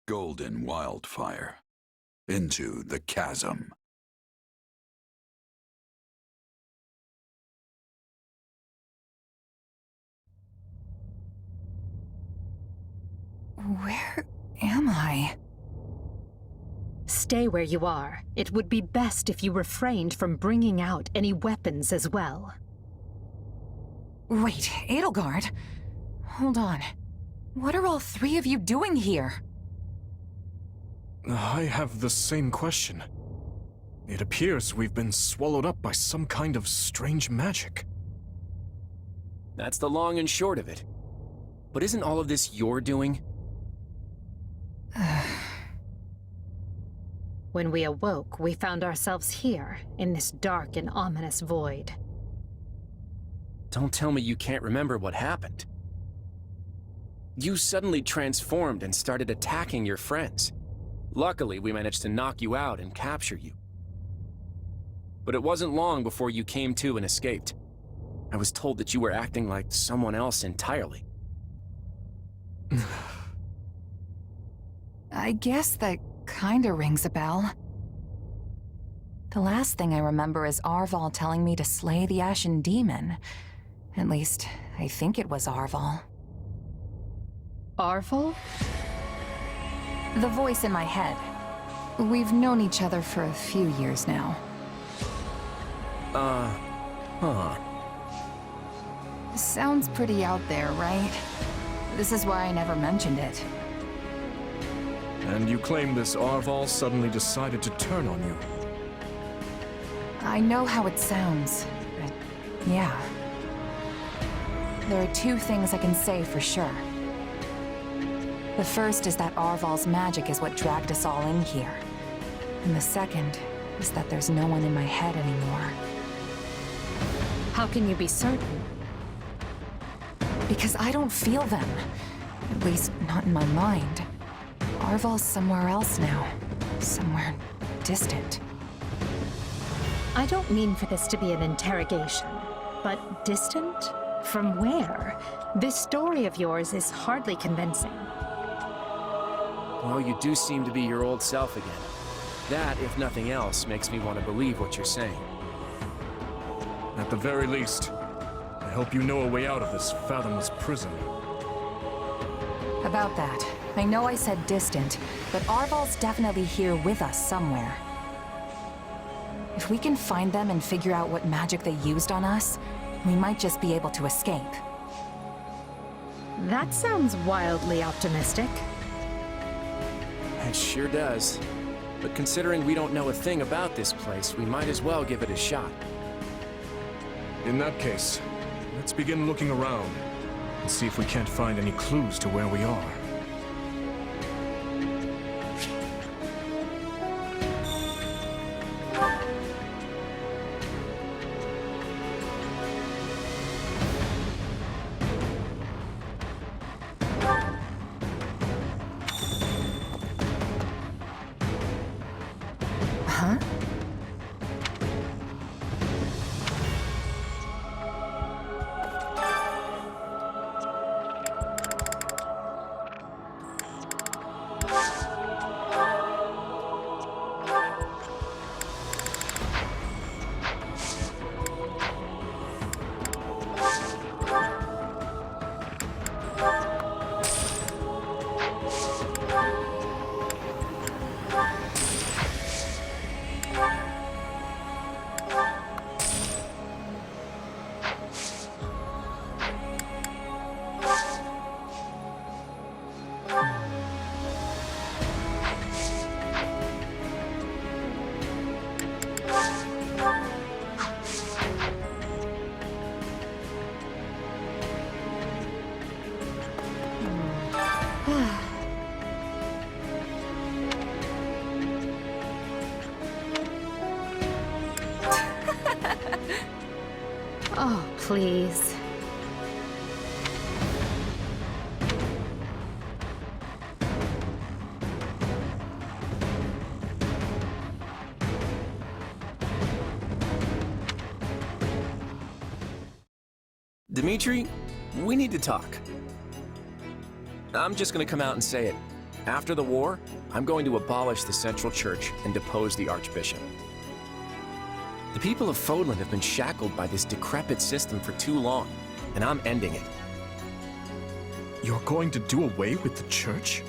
golden wildfire into the chasm. Where am I? Stay where you are. It would be best if you refrained from bringing out any weapons as well. Wait, Edelgard? Hold on. What are all three of you doing here? I have the same question. It appears we've been swallowed up by some kind of strange magic. That's the long and short of it. But isn't all of this your doing? When we awoke, we found ourselves here, in this dark and ominous void. Don't tell me you can't remember what happened. You suddenly transformed and started attacking your friends. Luckily, we managed to knock you out and capture you. But it wasn't long before you came to and escaped. I was told that you were acting like someone else entirely. I guess that kinda rings a bell. The last thing I remember is Arval telling me to slay the Ashen Demon. At least, I think it was Arval. Arval? The voice in my head. We've known each other for a few years now. Sounds pretty out there, right? This is why I never mentioned it. And you claim this Arval suddenly decided to turn on you. I know how it sounds, but yeah. There are two things I can say for sure. The first is that Arval's magic is what dragged us all in here. And the second is that there's no one in my head anymore. How can you be certain? Because I don't feel them. At least, not in my mind. Arval's somewhere else now. Somewhere distant. I don't mean for this to be an interrogation, but distant? From where? This story of yours is hardly convincing. Well, you do seem to be your old self again. That, if nothing else, makes me want to believe what you're saying. At the very least, I hope you know a way out of this fathomless prison. About that, I know I said distant, but Arval's definitely here with us somewhere. If we can find them and figure out what magic they used on us, we might just be able to escape. That sounds wildly optimistic. It sure does. But considering we don't know a thing about this place, we might as well give it a shot. In that case, let's begin looking around and see if we can't find any clues to where we are. Huh? Oh, please. Dimitri, we need to talk. I'm just gonna come out and say it. After the war, I'm going to abolish the Central Church and depose the Archbishop. The people of Fodlan have been shackled by this decrepit system for too long, and I'm ending it. You're going to do away with the church?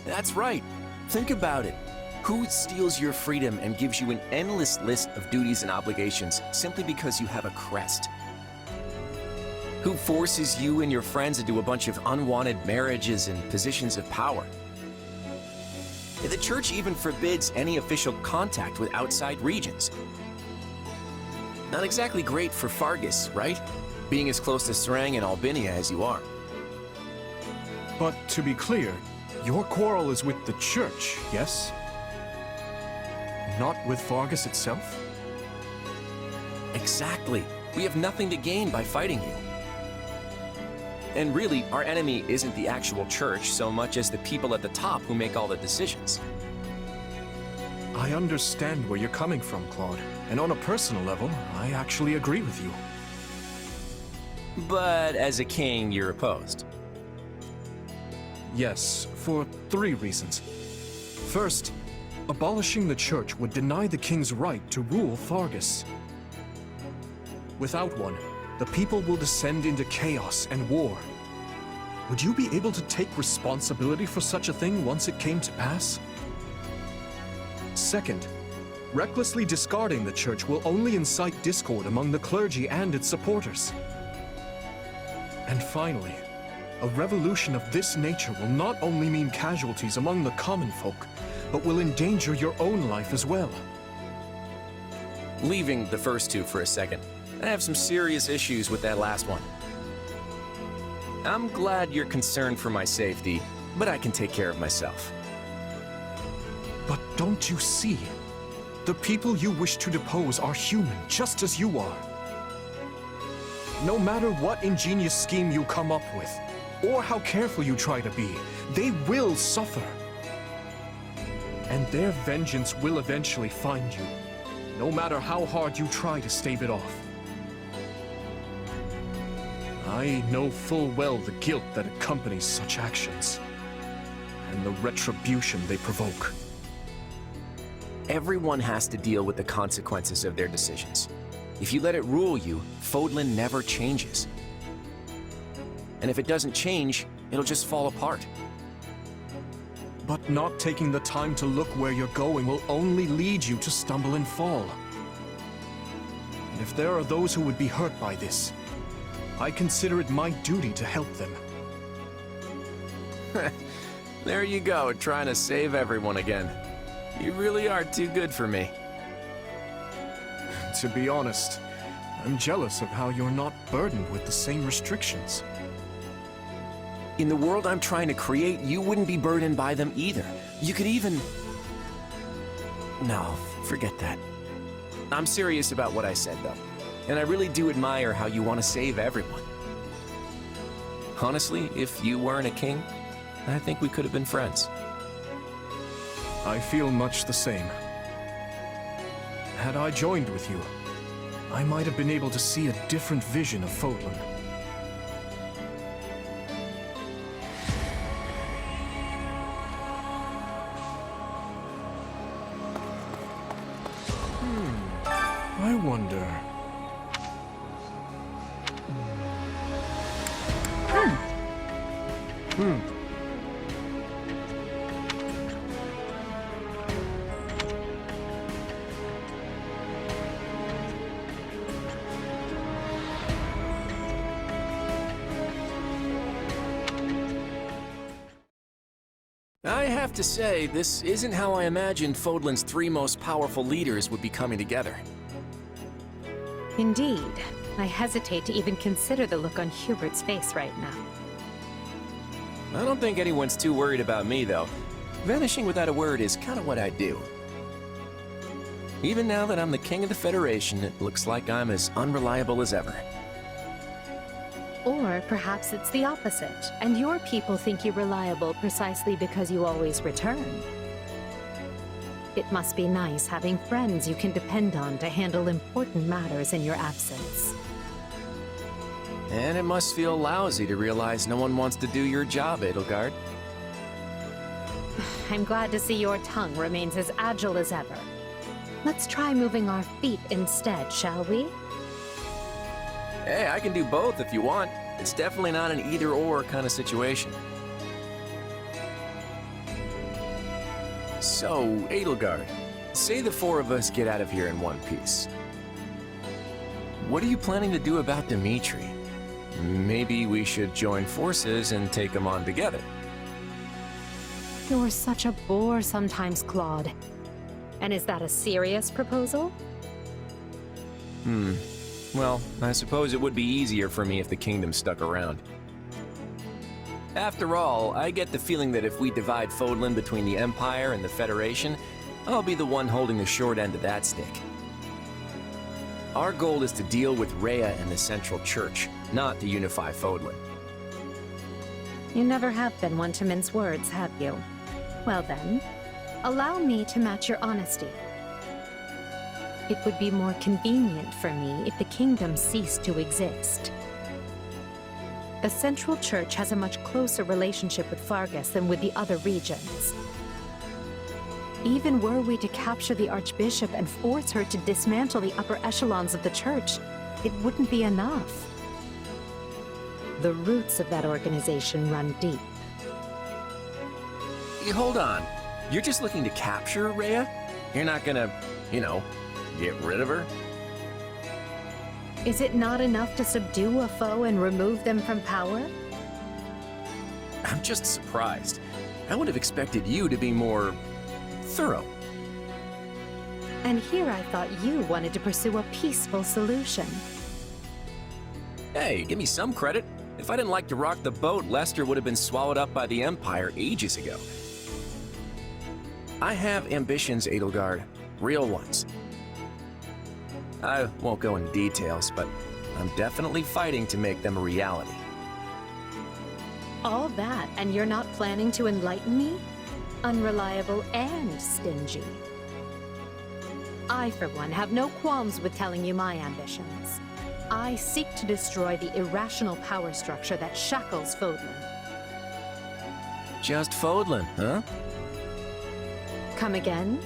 That's right. Think about it. Who steals your freedom and gives you an endless list of duties and obligations simply because you have a crest? Who forces you and your friends into a bunch of unwanted marriages and positions of power? The church even forbids any official contact with outside regions. Not exactly great for Fargus, right? Being as close to Serang and Albinia as you are. But to be clear, your quarrel is with the church, yes? Not with Fargus itself? Exactly. We have nothing to gain by fighting you. And really, our enemy isn't the actual church so much as the people at the top who make all the decisions. I understand where you're coming from, Claude. And on a personal level, I actually agree with you. But as a king, you're opposed. Yes, for 3 reasons. First, abolishing the church would deny the king's right to rule Fargus. Without one, the people will descend into chaos and war. Would you be able to take responsibility for such a thing once it came to pass? Second, recklessly discarding the church will only incite discord among the clergy and its supporters. And finally, a revolution of this nature will not only mean casualties among the common folk, but will endanger your own life as well. Leaving the first two for a second, I have some serious issues with that last one. I'm glad you're concerned for my safety, but I can take care of myself. But don't you see? The people you wish to depose are human, just as you are. No matter what ingenious scheme you come up with, or how careful you try to be, they will suffer. And their vengeance will eventually find you, no matter how hard you try to stave it off. I know full well the guilt that accompanies such actions, and the retribution they provoke. Everyone has to deal with the consequences of their decisions. If you let it rule you, Fodlan never changes. And if it doesn't change, it'll just fall apart. But not taking the time to look where you're going will only lead you to stumble and fall. And if there are those who would be hurt by this, I consider it my duty to help them. There you go, trying to save everyone again. You really are too good for me. To be honest, I'm jealous of how you're not burdened with the same restrictions. In the world I'm trying to create, you wouldn't be burdened by them either. You could even... No, forget that. I'm serious about what I said, though. And I really do admire how you want to save everyone. Honestly, if you weren't a king, I think we could have been friends. I feel much the same. Had I joined with you, I might have been able to see a different vision of Fodlan. I wonder... I have to say, this isn't how I imagined Fodlan's 3 most powerful leaders would be coming together. Indeed. I hesitate to even consider the look on Hubert's face right now. I don't think anyone's too worried about me, though. Vanishing without a word is kind of what I do. Even now that I'm the king of the Federation, it looks like I'm as unreliable as ever. Or perhaps it's the opposite, and your people think you reliable precisely because you always return. It must be nice having friends you can depend on to handle important matters in your absence. And it must feel lousy to realize no one wants to do your job, Edelgard. I'm glad to see your tongue remains as agile as ever. Let's try moving our feet instead, shall we? Hey, I can do both if you want. It's definitely not an either-or kind of situation. So, Edelgard, say the four of us get out of here in one piece. What are you planning to do about Dimitri? Maybe we should join forces and take him on together. You're such a bore sometimes, Claude. And is that a serious proposal? Well, I suppose it would be easier for me if the kingdom stuck around. After all, I get the feeling that if we divide Fodlan between the Empire and the Federation, I'll be the one holding the short end of that stick. Our goal is to deal with Rhea and the Central Church, not to unify Fodlan. You never have been one to mince words, have you? Well then, allow me to match your honesty. It would be more convenient for me if the kingdom ceased to exist. The Central Church has a much closer relationship with Fargus than with the other regions. Even were we to capture the Archbishop and force her to dismantle the upper echelons of the Church, it wouldn't be enough. The roots of that organization run deep. Hey, hold on. You're just looking to capture Rhea? You're not gonna, get rid of her? Is it not enough to subdue a foe and remove them from power? I'm just surprised. I would have expected you to be more thorough. And here I thought you wanted to pursue a peaceful solution. Hey, give me some credit. If I didn't like to rock the boat, Lester would have been swallowed up by the Empire ages ago. I have ambitions, Edelgard. Real ones. I won't go into details, but I'm definitely fighting to make them a reality. All that, and you're not planning to enlighten me? Unreliable and stingy. I, for one, have no qualms with telling you my ambitions. I seek to destroy the irrational power structure that shackles Fodlan. Just Fodlan, huh? Come again?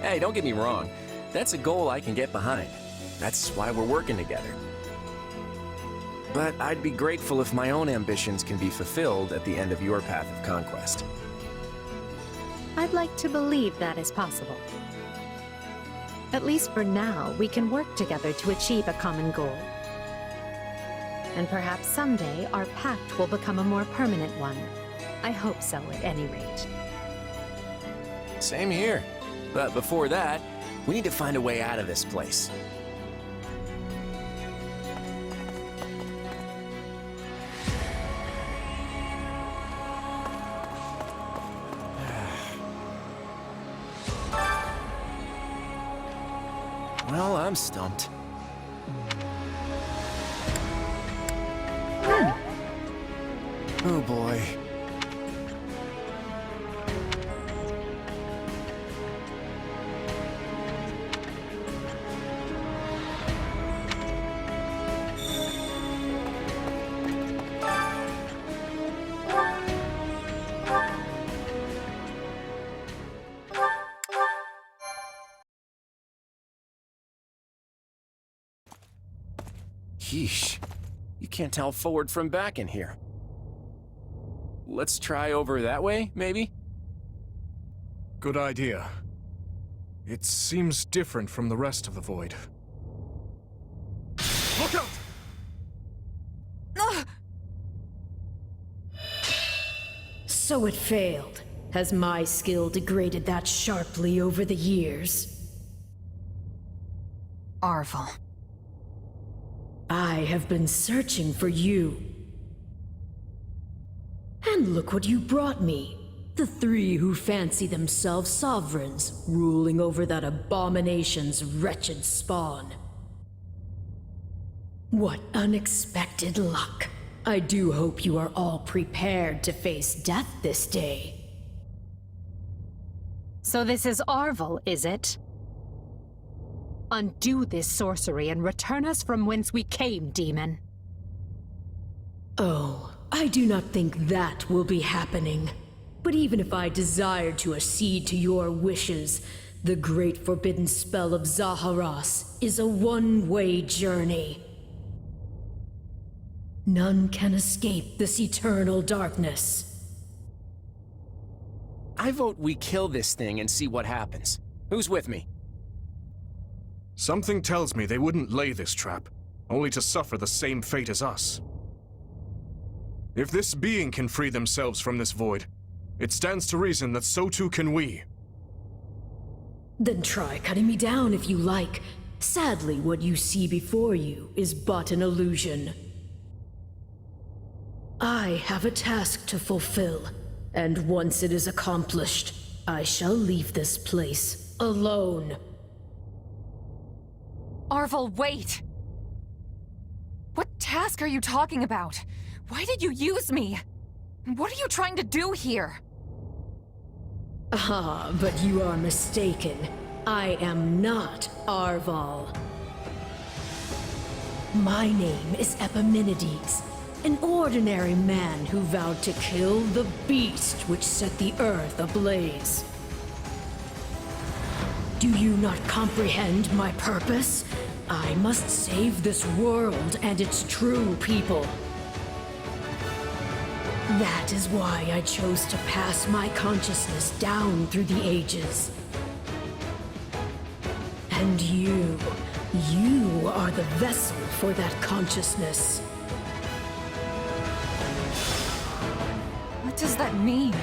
Hey, don't get me wrong. That's a goal I can get behind. That's why we're working together. But I'd be grateful if my own ambitions can be fulfilled at the end of your path of conquest. I'd like to believe that is possible. At least for now, we can work together to achieve a common goal. And perhaps someday our pact will become a more permanent one. I hope so, at any rate. Same here. But before that, we need to find a way out of this place. Well, I'm stumped. Oh boy. Yeesh. You can't tell forward from back in here. Let's try over that way, maybe? Good idea. It seems different from the rest of the void. Look out! So it failed. Has my skill degraded that sharply over the years? Arvel. I have been searching for you. And look what you brought me. The three who fancy themselves sovereigns, ruling over that abomination's wretched spawn. What unexpected luck. I do hope you are all prepared to face death this day. So this is Arvel, is it? Undo this sorcery and return us from whence we came, demon. Oh, I do not think that will be happening. But even if I desired to accede to your wishes, the great forbidden spell of Zaharas is a one-way journey. None can escape this eternal darkness. I vote we kill this thing and see what happens. Who's with me? Something tells me they wouldn't lay this trap, only to suffer the same fate as us. If this being can free themselves from this void, it stands to reason that so too can we. Then try cutting me down if you like. Sadly, what you see before you is but an illusion. I have a task to fulfill, and once it is accomplished, I shall leave this place alone. Arvel, wait! What task are you talking about? Why did you use me? What are you trying to do here? Ah, but you are mistaken. I am not Arval. My name is Epimenides, an ordinary man who vowed to kill the beast which set the earth ablaze. Do you not comprehend my purpose? I must save this world and its true people. That is why I chose to pass my consciousness down through the ages. And you are the vessel for that consciousness. What does that mean?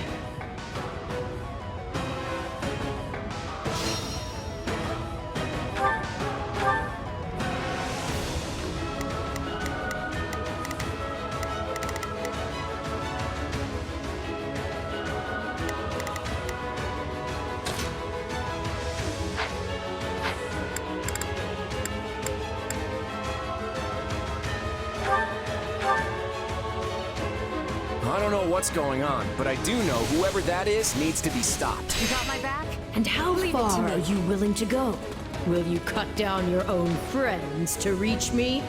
I don't know what's going on, but I do know whoever that is needs to be stopped. You got my back? And how Leave it to far me. are you willing to go? Will you cut down your own friends to reach me?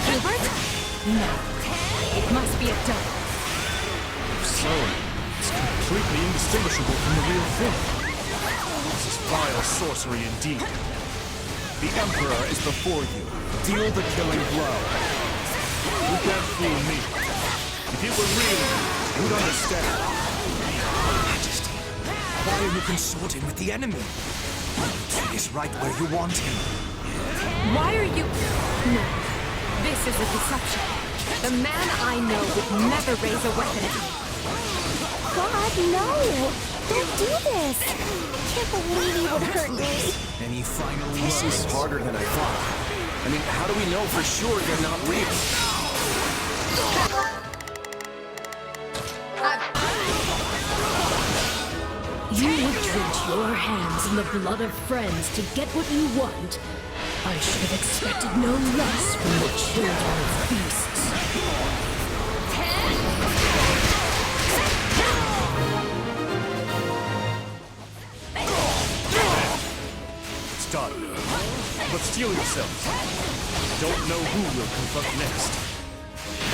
Hubert? No. It must be a double. So, it's completely indistinguishable from the real thing. This is vile sorcery indeed. The Emperor is before you. Deal the killing blow. You can't fool me. If it were real, you'd understand. Majesty, why are you consorting with the enemy? He is right where you want him. Why are you... No. This is a deception. The man I know would never raise a weapon. God, no! Don't do this! I can't believe he would hurt me. And he finally This is harder than I thought. I mean, how do we know for sure they're not real? You would drench your hands in the blood of friends to get what you want. I should have expected no less from the children of beasts. It's done. But steel yourselves. Don't know who will confront next.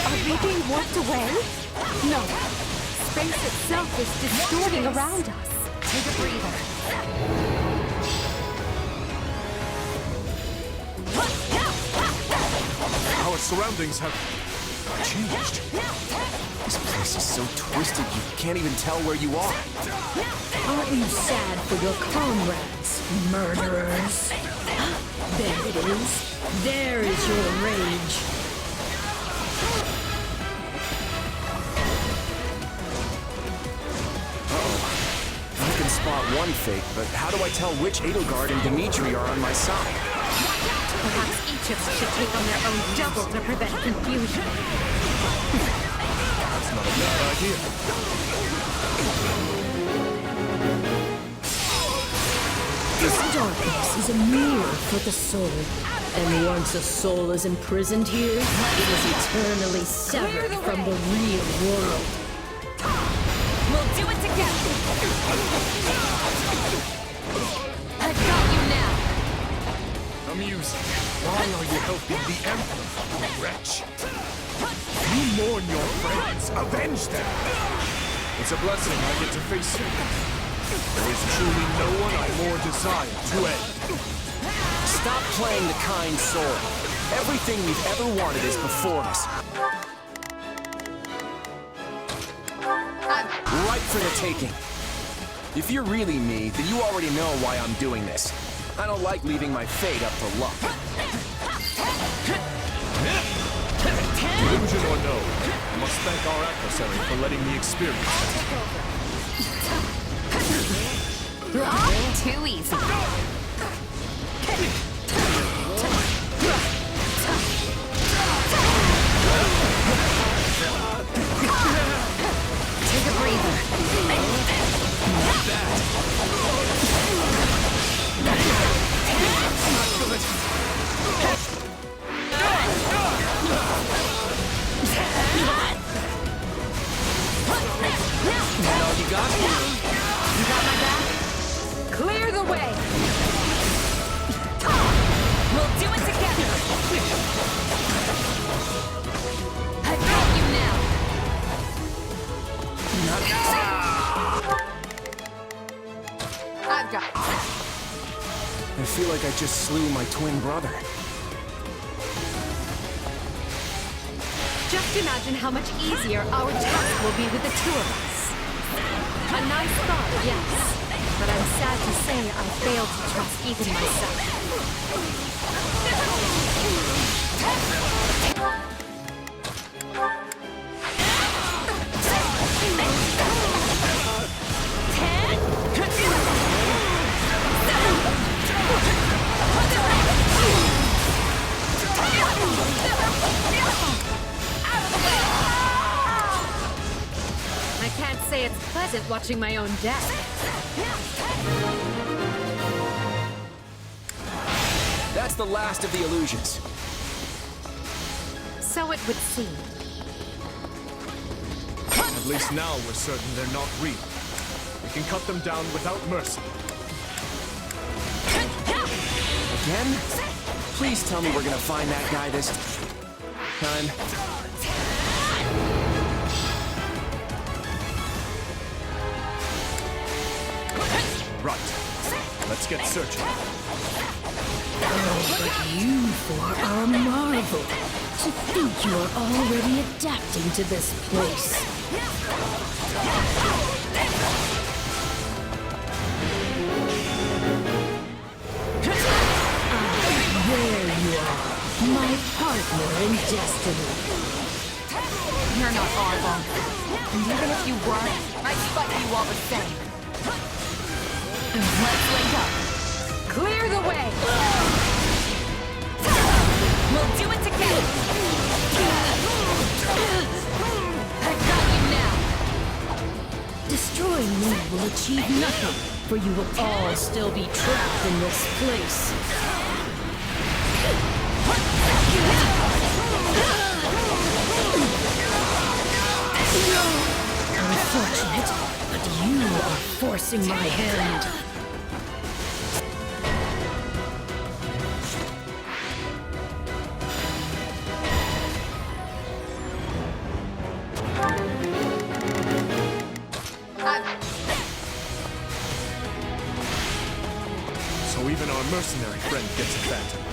Are we being warped away? No. Space itself is distorting around us. Take a breather. Our surroundings have changed. This place is so twisted you can't even tell where you are. Aren't you sad for your comrades, murderers? There it is. There is your rage. I can spot one fake, but how do I tell which Edelgard and Dimitri are on my side? Perhaps each of us should take on their own double to prevent confusion. That's not a bad idea. This darkness is a mirror for the soul. And once a soul is imprisoned here, it is eternally severed from the real world. We'll do it together! I've got you now! helping the Emblem, you wretch. You mourn your friends, avenge them. It's a blessing I get to face you. There is truly no one I more desire to end. Stop playing the kind soul. Everything we've ever wanted is before us. Right for the taking. If you're really me, then you already know why I'm doing this. I don't like leaving my fate up to luck. Illusion or no, I must thank our adversary for letting me experience it. Too easy. Take a breather. That all you got? You got my back? Clear the way! We'll do it together! I got you now! I've got... I feel like I just slew my twin brother. Just imagine how much easier our task will be with the two of us. A nice thought, yes. But I'm sad to say I failed to trust even myself. I can't say it's pleasant watching my own death. That's the last of the illusions. So it would seem. At least now we're certain they're not real. We can cut them down without mercy. Again? Please tell me we're gonna find that guy this time. Right. Let's get searching. Oh, but you four are a marvel. To think you are already adapting to this place. There you are, my partner in destiny. You're not Arlo. And even if you were, I'd fight you all the same. Let's link up. Clear the way! We'll do it together! I've got you now! Destroying me will achieve nothing, for you will all still be trapped in this place. Unfortunate, but you are forcing my hand. So even our mercenary friend gets abandoned.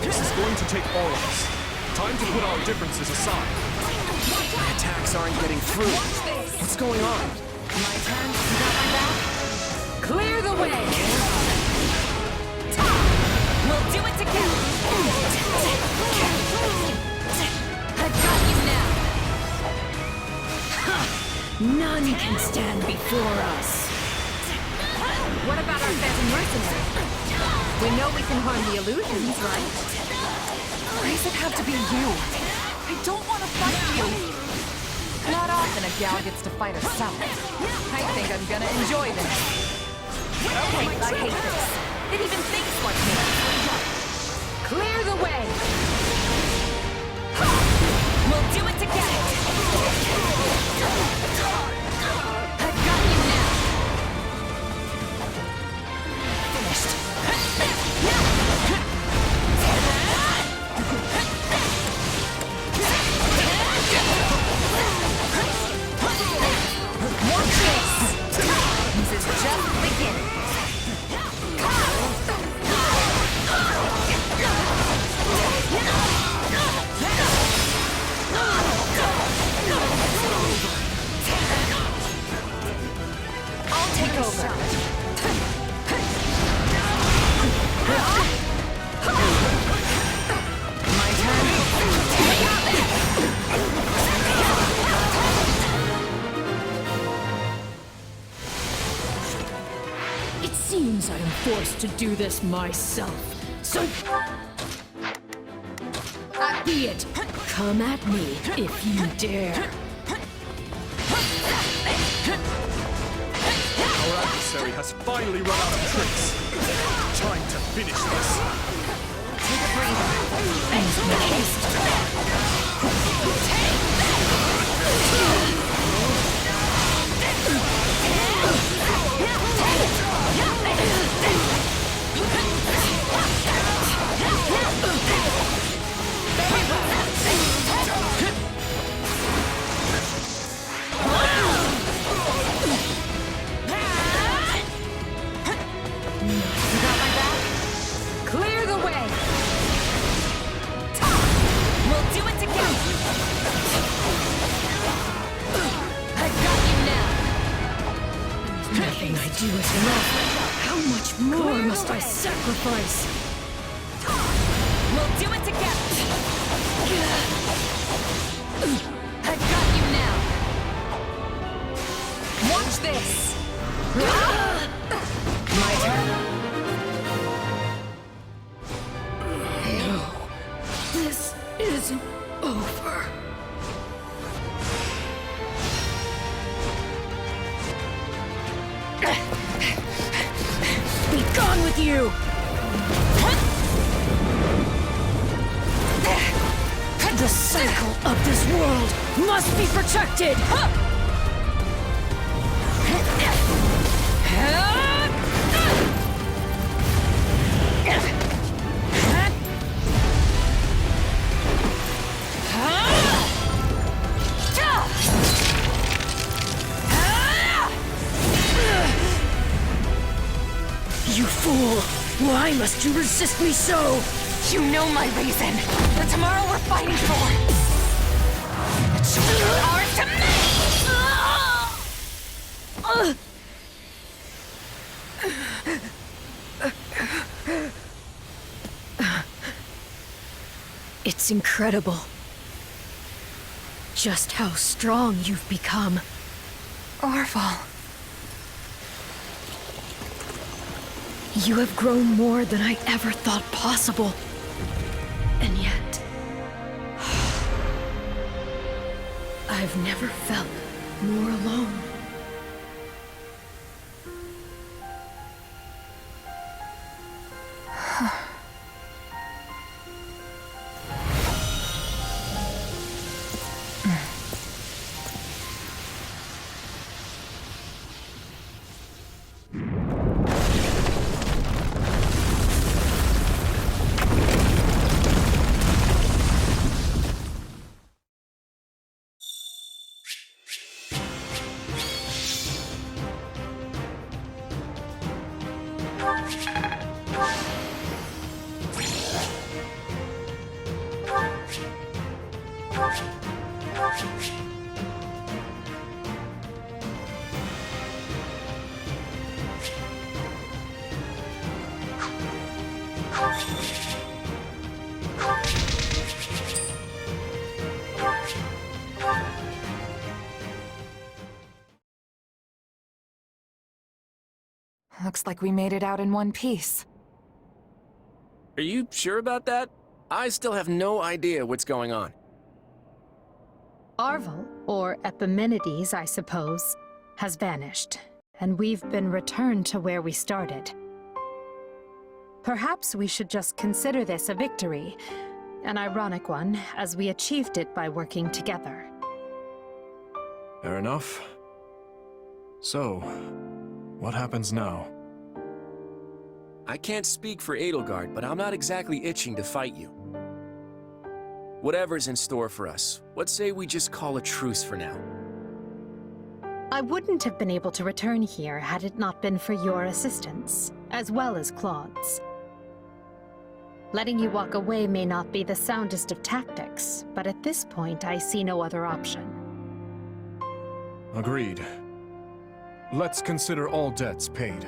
This is going to take all of us. Time to put our differences aside. My attacks aren't getting through. What's going on? My turn. You got my back? Clear the way! We'll do it together! I've got you now! None can stand before us. What about our phantom mercenary? We know we can harm the illusions, right? Why does it have to be you? I don't want to fight you! Not often a gal gets to fight herself. I think I'm gonna enjoy this. Okay, I hate this. It even thinks like me. Clear the way! We'll do it together! I've got you now! Finished. just beginning. I'll take over. My turn. It seems I am forced to do this myself. So be it. Come at me if you dare. Our adversary has finally run out of tricks. Time to finish this. Take a breather. And make haste. Clear the way! We'll do it together! I've got you now! Nothing I do is enough. How much more must I sacrifice? We'll do it together! I've got you now! Watch this! My turn? No, this isn't over. Be gone with you! The cycle of this world must be protected! You fool! Why must you resist me so? You know my reason. The tomorrow we're fighting for. The choice is ours to make! It's incredible. Just how strong you've become. Orval. You have grown more than I ever thought possible. And yet, I've never felt more alone. Looks like we made it out in one piece. Are you sure about that? I still have no idea what's going on. Arval, or Epimenides, I suppose, has vanished, and we've been returned to where we started. Perhaps we should just consider this a victory, an ironic one, as we achieved it by working together. Fair enough. So, what happens now? I can't speak for Edelgard, but I'm not exactly itching to fight you. Whatever's in store for us, what say we just call a truce for now? I wouldn't have been able to return here had it not been for your assistance, as well as Claude's. Letting you walk away may not be the soundest of tactics, but at this point I see no other option. Agreed. Let's consider all debts paid.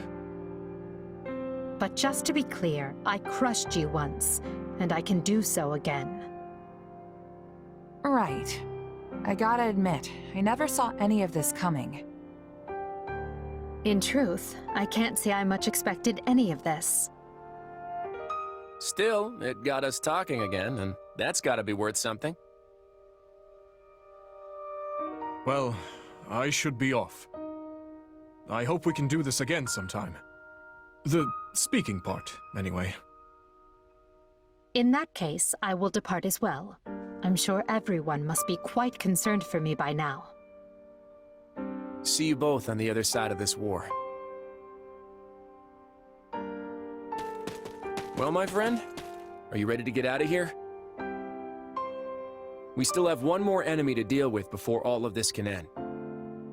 But just to be clear, I crushed you once, and I can do so again. Right. I gotta admit, I never saw any of this coming. In truth, I can't say I much expected any of this. Still, it got us talking again, and that's gotta be worth something. Well, I should be off. I hope we can do this again sometime. The speaking part, anyway. In that case, I will depart as well. I'm sure everyone must be quite concerned for me by now. See you both on the other side of this war. Well, my friend, are you ready to get out of here? We still have one more enemy to deal with before all of this can end.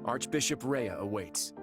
Archbishop Rhea awaits.